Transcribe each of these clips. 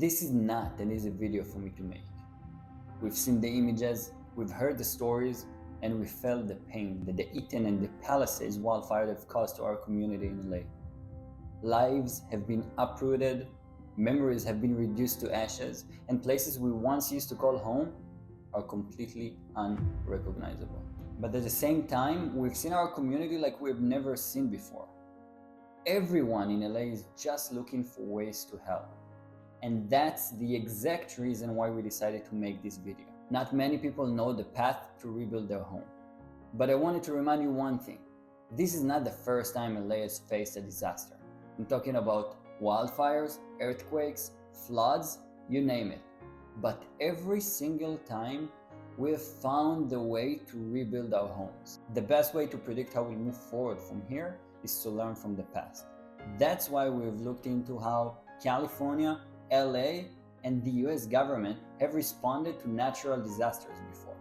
This is not an easy video for me to make. We've seen the images, we've heard the stories, and we felt the pain that the Eaton and the Palisades wildfire have caused to our community in LA. Lives have been uprooted, memories have been reduced to ashes, and places we once used to call home are completely unrecognizable. But at the same time, we've seen our community like we've never seen before. Everyone in LA is just looking for ways to help. And that's the exact reason why we decided to make this video. Not many people know the path to rebuild their home. But I wanted to remind you one thing. This is not the first time LA has faced a disaster. I'm talking about wildfires, earthquakes, floods, you name it. But every single time, we have found the way to rebuild our homes. The best way to predict how we move forward from here is to learn from the past. That's why we've looked into how California, LA, and the US government have responded to natural disasters before.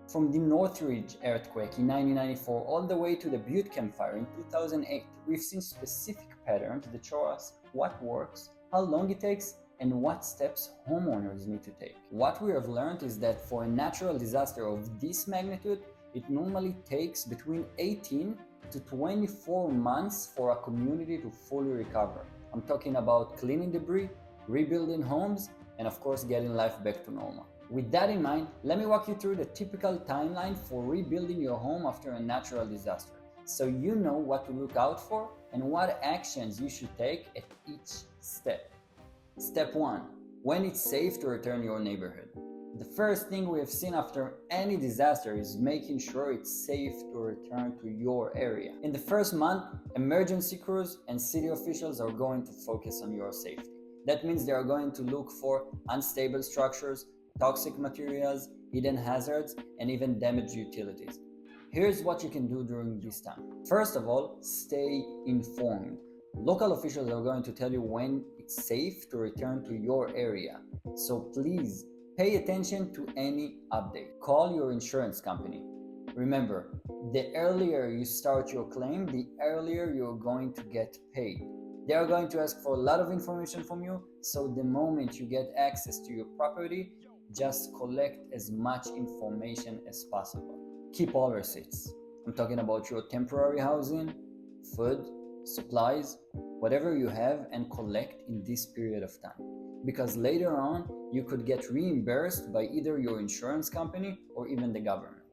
From the Northridge earthquake in 1994 all the way to the Butte Camp fire in 2008, we've seen specific patterns that show us what works, how long it takes, and what steps homeowners need to take. What we have learned is that for a natural disaster of this magnitude, it normally takes between 18 to 24 months for a community to fully recover. I'm talking about cleaning debris, rebuilding homes, and of course getting life back to normal. With that in mind, let me walk you through the typical timeline for rebuilding your home after a natural disaster, so you know what to look out for and what actions you should take at each step. Step 1. When it's safe to return to your neighborhood. The first thing we have seen after any disaster is making sure it's safe to return to your area. In the first month, emergency crews and city officials are going to focus on your safety. That means they are going to look for unstable structures, toxic materials, hidden hazards, and even damaged utilities. Here's what you can do during this time. First of all, stay informed. Local officials are going to tell you when it's safe to return to your area. So please pay attention to any update. Call your insurance company. Remember, the earlier you start your claim, the earlier you're going to get paid. They are going to ask for a lot of information from you, so the moment you get access to your property, just collect as much information as possible. Keep all receipts. I'm talking about your temporary housing, food, supplies, whatever you have, and collect in this period of time. Because later on, you could get reimbursed by either your insurance company or even the government.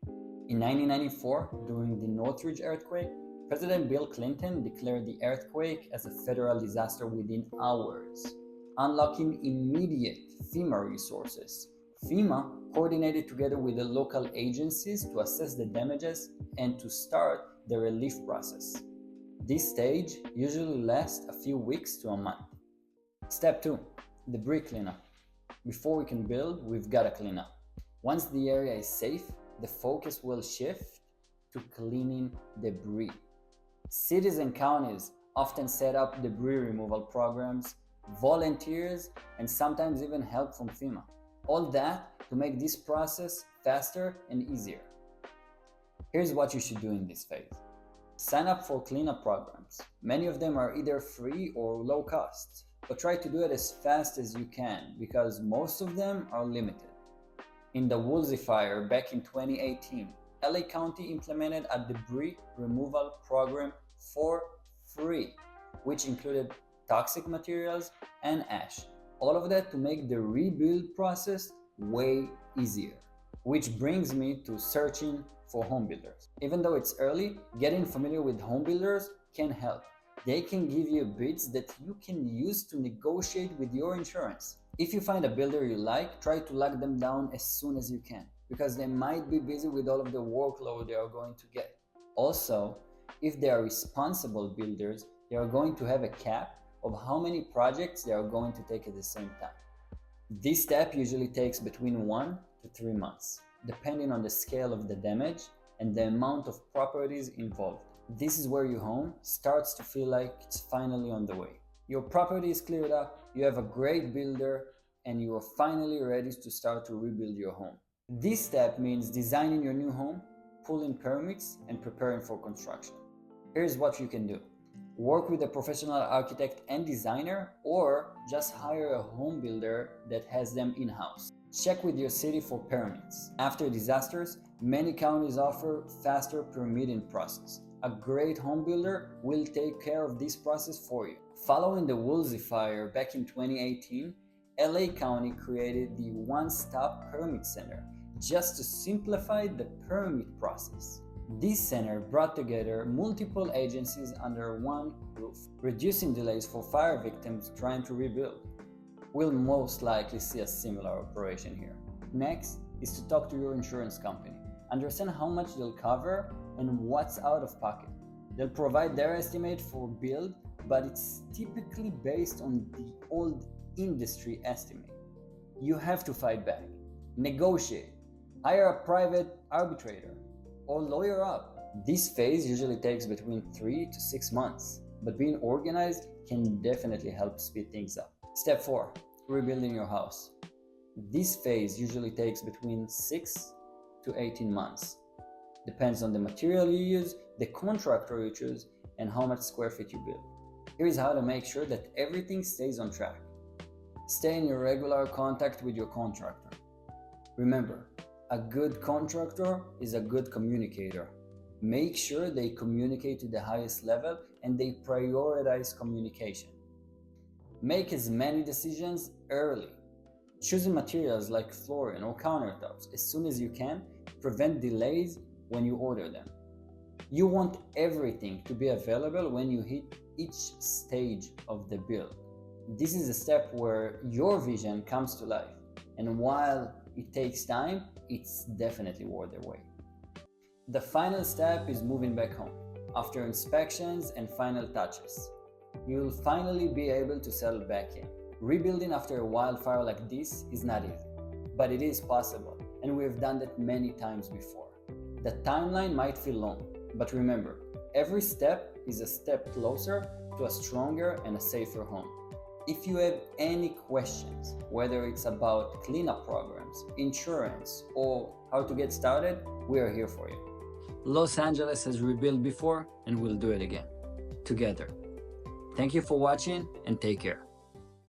In 1994, during the Northridge earthquake, President Bill Clinton declared the earthquake as a federal disaster within hours, unlocking immediate FEMA resources. FEMA coordinated together with the local agencies to assess the damages and to start the relief process. This stage usually lasts a few weeks to a month. Step 2. Debris cleanup. Before we can build, we've got to clean up. Once the area is safe, the focus will shift to cleaning debris. Cities and counties often set up debris removal programs, volunteers, and sometimes even help from FEMA. All that to make this process faster and easier. Here's what you should do in this phase. Sign up for cleanup programs. Many of them are either free or low cost, but try to do it as fast as you can because most of them are limited. In the Wildfire back in 2018, LA County implemented a debris removal program for free, which included toxic materials and ash. All of that to make the rebuild process way easier. Which brings me to searching for home builders. Even though it's early, getting familiar with home builders can help. They can give you bids that you can use to negotiate with your insurance. If you find a builder you like, try to lock them down as soon as you can, because they might be busy with all of the workload they are going to get. Also, if they are responsible builders, they are going to have a cap of how many projects they are going to take at the same time. This step usually takes between 1 to 3 months, depending on the scale of the damage and the amount of properties involved. This is where your home starts to feel like it's finally on the way. Your property is cleared up, you have a great builder, and you are finally ready to start to rebuild your home. This step means designing your new home, pulling permits, and preparing for construction. Here's what you can do. Work with a professional architect and designer, or just hire a home builder that has them in-house. Check with your city for permits. After disasters, many counties offer faster permitting process. A great home builder will take care of this process for you. Following the Wildfire back in 2018, LA County created the One-Stop Permit Center just to simplify the permit process. This center brought together multiple agencies under one roof, reducing delays for fire victims trying to rebuild. We'll most likely see a similar operation here. Next is to talk to your insurance company. Understand how much they'll cover and what's out of pocket. They'll provide their estimate for build, but it's typically based on the old industry estimate. You have to fight back, negotiate, hire a private arbitrator, or lawyer up. This phase usually takes between 3 to 6 months, but being organized can definitely help speed things up. Step 4. Rebuilding your house. This phase usually takes between 6 to 18 months. Depends on the material you use, the contractor you choose, and how much square feet you build. Here's how to make sure that everything stays on track. Stay in your regular contact with your contractor. Remember, a good contractor is a good communicator. Make sure they communicate to the highest level and they prioritize communication. Make as many decisions early. Choosing materials like flooring or countertops as soon as you can prevent delays when you order them. You want everything to be available when you hit each stage of the build. This is a step where your vision comes to life, and while it takes time, it's definitely worth the wait. The final step is moving back home. After inspections and final touches, you'll finally be able to settle back in. Rebuilding after a wildfire like this is not easy, but it is possible, and we've done that many times before. The timeline might feel long, but remember, every step is a step closer to a stronger and a safer home. If you have any questions, whether it's about cleanup programs, insurance, or how to get started, we are here for you. Los Angeles has rebuilt before, and we'll do it again, together. Thank you for watching, and take care.